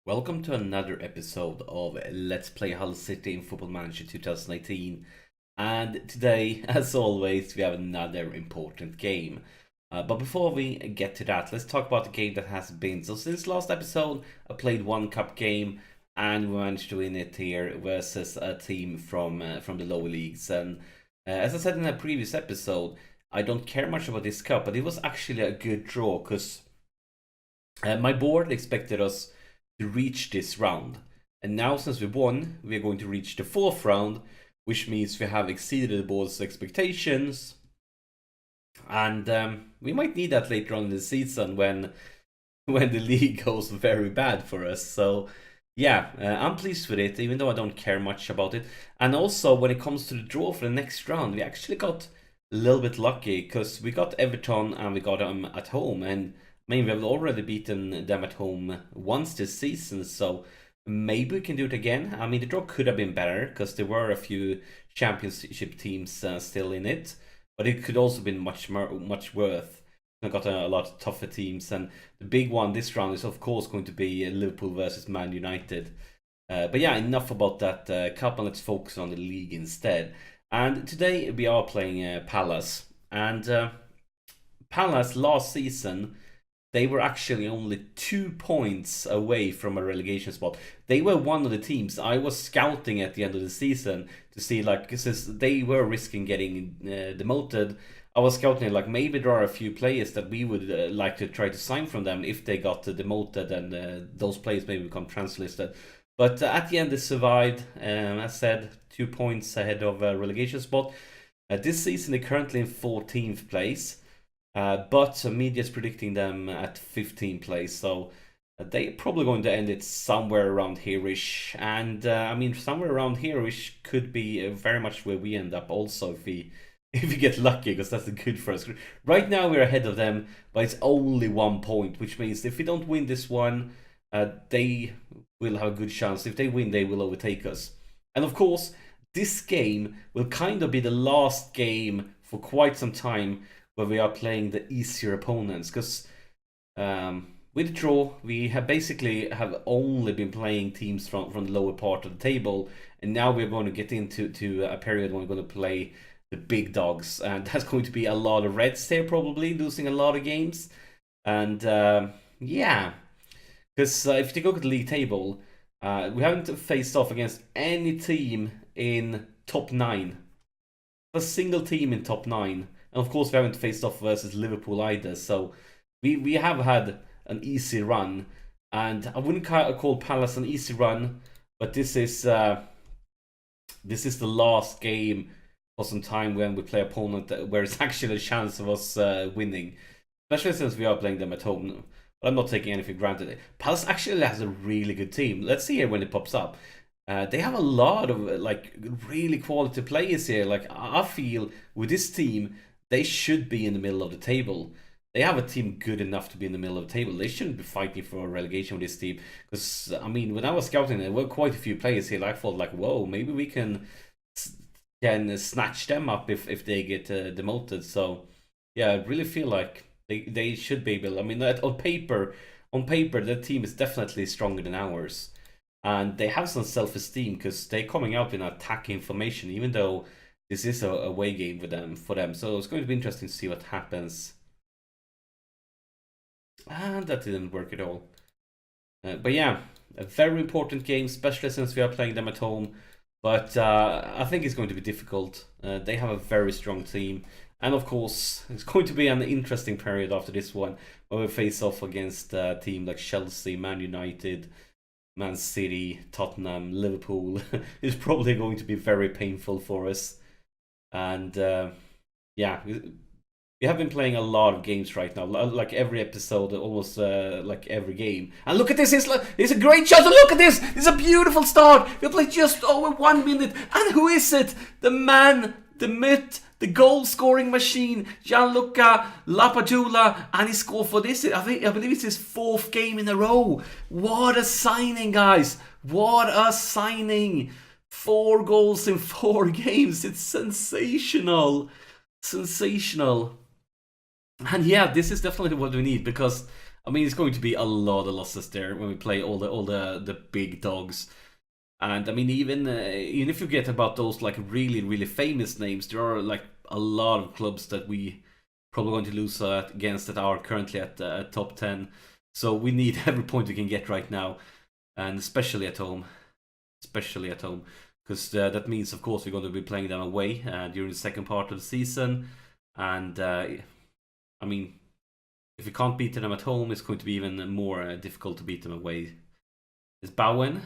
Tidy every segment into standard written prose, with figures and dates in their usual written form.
Welcome to another episode of Let's Play Hull City in Football Manager 2018. And today, as always, we have another important game. But before we get to that, let's talk about the game that has been. So since last episode, I played one cup game and we managed to win it here versus a team from the lower leagues. And as I said in a previous episode, I don't care much about this cup, but it was actually a good draw because my board expected us to reach this round. And now since we won, we are going to reach the fourth round, which means we have exceeded the board's expectations. And we might need that later on in the season when the league goes very bad for us. So yeah, I'm pleased with it, even though I don't care much about it. And also, when it comes to the draw for the next round, we actually got a little bit lucky because we got Everton and we got them at home. And I mean, we have already beaten them at home once this season, so maybe we can do it again. I mean, the draw could have been better because there were a few championship teams still in it, but it could also have been much worse. We got a lot of tougher teams, and the big one this round is, of course, going to be Liverpool versus Man United. But yeah, enough about that cup, and let's focus on the league instead. And today we are playing Palace, and Palace last season, they were actually only 2 points away from a relegation spot. They were one of the teams I was scouting at the end of the season to see, like, since they were risking getting demoted, I was scouting like maybe there are a few players that we would like to try to sign from them if they got demoted, and those players maybe become translisted. But at the end, they survived. As said, 2 points ahead of a relegation spot. This season, they're currently in 14th place. But media is predicting them at 15th place, so they're probably going to end it somewhere around here-ish. And I mean, somewhere around here-ish could be very much where we end up also if we get lucky, because that's good for us. Right now we're ahead of them, but it's only 1 point, which means if we don't win this one, they will have a good chance. If they win, they will overtake us. And of course, this game will kind of be the last game for quite some time where we are playing the easier opponents, because with the draw we have basically only been playing teams from the lower part of the table, and now we're going to get into a period when we're going to play the big dogs, and that's going to be a lot of Reds here, probably losing a lot of games. And yeah, because if you look at the league table, we haven't faced off against any team in top 9, a single team in top 9. And of course, we haven't faced off versus Liverpool either. So we have had an easy run. And I wouldn't call Palace an easy run, but this is the last game for some time when we play opponent where it's actually a chance of us winning. Especially since we are playing them at home. But I'm not taking anything for granted. Palace actually has a really good team. Let's see here when it pops up. They have a lot of like really quality players here. Like, I feel with this team, they should be in the middle of the table. They have a team good enough to be in the middle of the table. They shouldn't be fighting for a relegation with this team. Because, I mean, when I was scouting, there were quite a few players here. I thought, like, whoa, maybe we can snatch them up if they get demoted. So, yeah, I really feel like they should be able. I mean, on paper, the team is definitely stronger than ours. And they have some self-esteem because they're coming out in attacking formation, even though this is a away game for them. So it's going to be interesting to see what happens. And that didn't work at all. But yeah, a very important game, especially since we are playing them at home. But I think it's going to be difficult. They have a very strong team. And of course, it's going to be an interesting period after this one, where we face off against a team like Chelsea, Man United, Man City, Tottenham, Liverpool. It's probably going to be very painful for us. And yeah, we have been playing a lot of games right now, like every episode, almost like every game. And look at this, it's a great shot. Look at this, it's a beautiful start. We played just over 1 minute. And who is it? The man, the myth, the goal-scoring machine, Gianluca Lapadula, and he scored for this. I believe it's his 4th game in a row. What a signing, guys! What a signing! 4 goals in 4 games. It's sensational. Sensational. And yeah, this is definitely what we need, because I mean, it's going to be a lot of losses there when we play all the big dogs. And I mean, even if you get about those like really famous names, there are like a lot of clubs that we probably going to lose against that are currently at top 10. So we need every point we can get right now, and especially at home, because that means, of course, we're going to be playing them away during the second part of the season. And I mean, if we can't beat them at home, it's going to be even more difficult to beat them away. Is Bowen?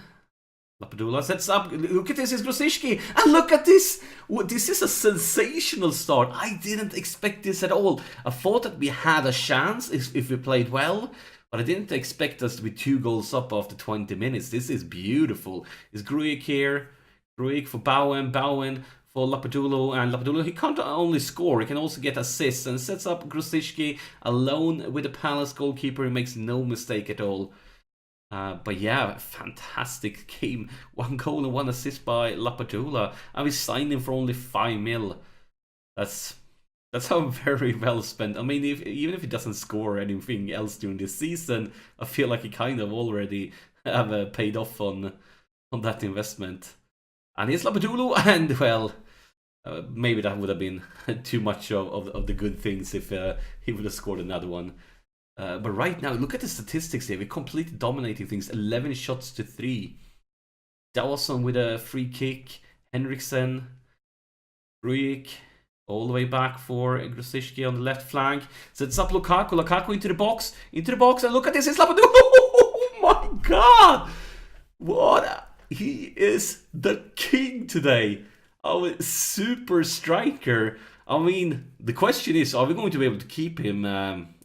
Lapadula sets up. Look at this, it's Grosicki. And look at this. This is a sensational start. I didn't expect this at all. I thought that we had a chance if we played well, but I didn't expect us to be 2 goals up after 20 minutes. This is beautiful. Is Grujic here? Grujic for Bowen. Bowen for Lapadulu. And Lapadulu, he can't only score, he can also get assists. And sets up Grosicki alone with the Palace goalkeeper. He makes no mistake at all. But yeah, fantastic game. 1 goal and 1 assist by Lapadula. And we signed him for only 5 mil. That's how very well spent. I mean, even if he doesn't score anything else during this season, I feel like he kind of already have paid off on that investment. And here's Lapadulu, and well, maybe that would have been too much of the good things if he would have scored another one. But right now, look at the statistics here. We're completely dominating things. 11 shots to 3. Dawson with a free kick. Henriksen. Grujic. All the way back for Grosicki on the left flank. Sets up Lukaku. Lukaku into the box. And look at this. It's Lapadou. Oh my god! What? He is the king today. Our super striker. I mean, the question is, are we going to be able to keep him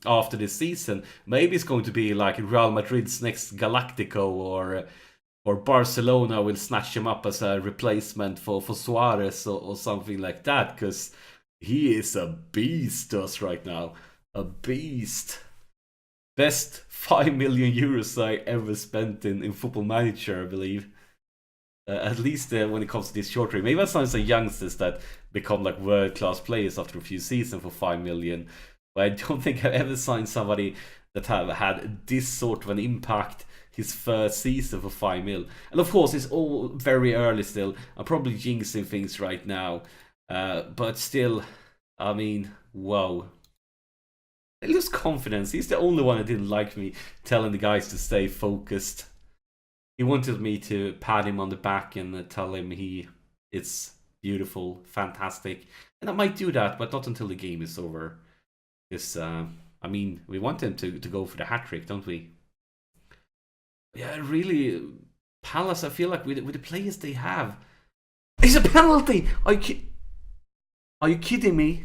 after this season? Maybe it's going to be like Real Madrid's next Galactico, or Barcelona will snatch him up as a replacement for Suarez or something like that, because he is a beast to us right now. A beast. Best 5 million euros I ever spent in Football Manager, I believe. At least when it comes to this short range. Maybe that's some youngsters that become like world-class players after a few seasons for 5 million. But I don't think I've ever signed somebody that have had this sort of an impact his first season for 5 mil. And of course, it's all very early still. I'm probably jinxing things right now. But still, I mean, wow. I lose confidence. He's the only one that didn't like me telling the guys to stay focused. He wanted me to pat him on the back and tell him it's beautiful, fantastic. And I might do that, but not until the game is over. Because, I mean, we want him to go for the hat-trick, don't we? Yeah, really, Palace, I feel like with the players they have. It's a penalty! Are you kidding me?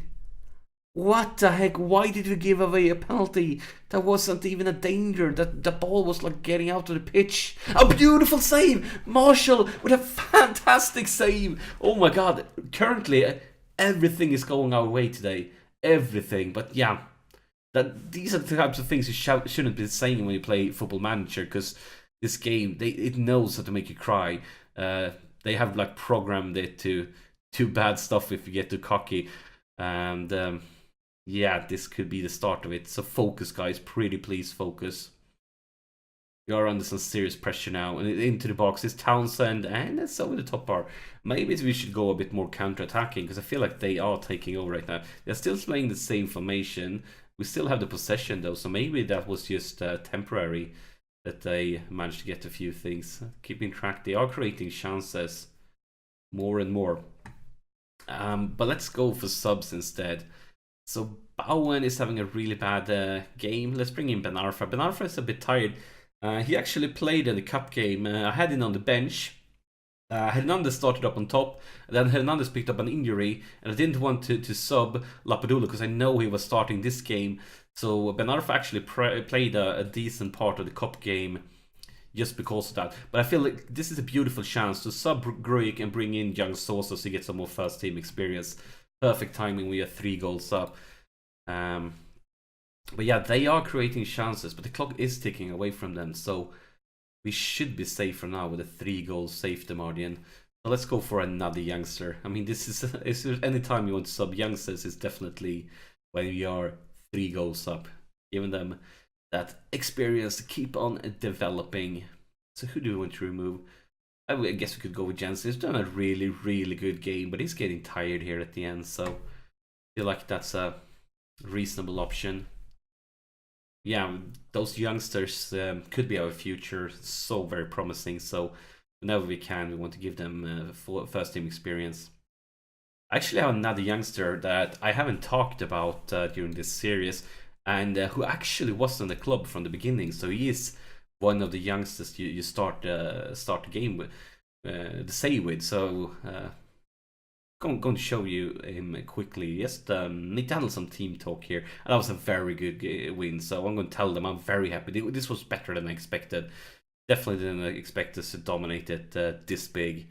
What the heck? Why did we give away a penalty? That wasn't even a danger. The ball was like getting out of the pitch. A beautiful save! Marshall with a fantastic save! Oh my god. Currently, everything is going our way today. Everything. But yeah, these are the types of things you shouldn't be saying when you play Football Manager, because this game, it knows how to make you cry. They have like programmed it to do bad stuff if you get too cocky. And yeah, this could be the start of it. So focus, guys. Pretty please focus. We are under some serious pressure now. And into the box is Townsend, and that's over the top bar. Maybe we should go a bit more counter-attacking, because I feel like they are taking over right now. They're still playing the same formation. We still have the possession though, so maybe that was just temporary, that they managed to get a few things. Keeping track, they are creating chances more and more. But let's go for subs instead. So Bowen is having a really bad game. Let's bring in Ben Arfa. Ben Arfa is a bit tired. He actually played in the cup game. I had him on the bench. Hernandez started up on top. Then Hernandez picked up an injury, and I didn't want to sub Lapadula because I know he was starting this game. So Ben Arfa actually played a decent part of the cup game just because of that. But I feel like this is a beautiful chance to sub Grujic and bring in young Sosa to get some more first team experience. Perfect timing, we are 3 goals up. But yeah, they are creating chances, but the clock is ticking away from them, so we should be safe for now with a 3-goal safety margin. So let's go for another youngster. I mean, this is any time you want to sub youngsters, it's definitely when we are 3 goals up. Giving them that experience to keep on developing. So who do we want to remove? I guess we could go with Jensen. He's done a really, really good game, but he's getting tired here at the end, so I feel like that's a reasonable option. Yeah, those youngsters could be our future. So very promising. So whenever we can, we want to give them first team experience. I actually have another youngster that I haven't talked about during this series, and who actually was in the club from the beginning. So he is one of the youngsters you start the game with, the say with. So going to show you him quickly. Just need to handle some team talk here. And that was a very good win. So I'm going to tell them I'm very happy. This was better than I expected. Definitely didn't expect us to dominate it this big.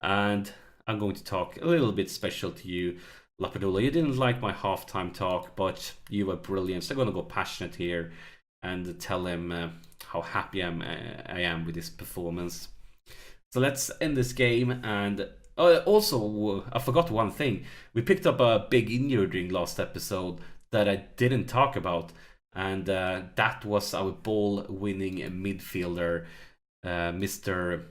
And I'm going to talk a little bit special to you, Lapadula. You didn't like my halftime talk, but you were brilliant. So I'm going to go passionate here and tell him how happy I am with this performance. So let's end this game. And also, I forgot one thing. We picked up a big injury during last episode that I didn't talk about. And that was our ball-winning midfielder, Mr.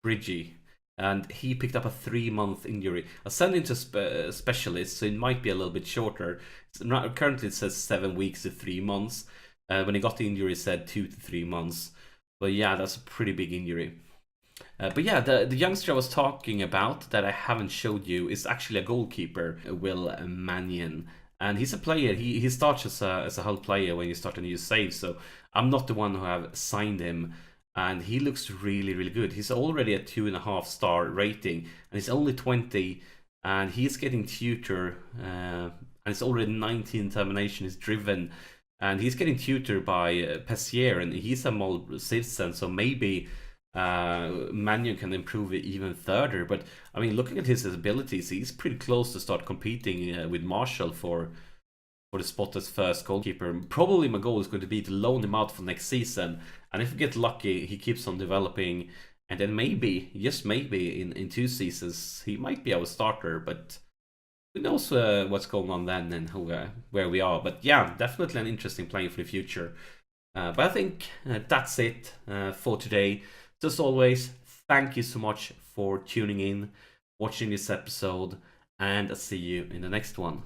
Bridgie. And he picked up a 3-month injury. I sent him to specialist, so it might be a little bit shorter. Currently it says 7 weeks to 3 months. When he got the injury, it said 2 to 3 months. But yeah, that's a pretty big injury. But yeah, the youngster I was talking about that I haven't showed you is actually a goalkeeper, Will Mannion. And he's a player. He starts as a Hull player when you start a new save. So I'm not the one who have signed him. And he looks really, really good. He's already a 2.5-star rating. And he's only 20. And he's getting tutor. And it's already 19 termination. He's driven. And he's getting tutored by Pessier. And he's a Mull citizen. So maybe Mannion can improve it even further. But I mean, looking at his abilities, he's pretty close to start competing with Marshall for the spot as first goalkeeper. Probably my goal is going to be to loan him out for next season, and if we get lucky, he keeps on developing, and then maybe, just maybe, in 2 seasons, he might be our starter. But who knows what's going on then and where we are. But yeah, definitely an interesting player for the future. But I think that's it for today. As always, thank you so much for tuning in, watching this episode, and I'll see you in the next one.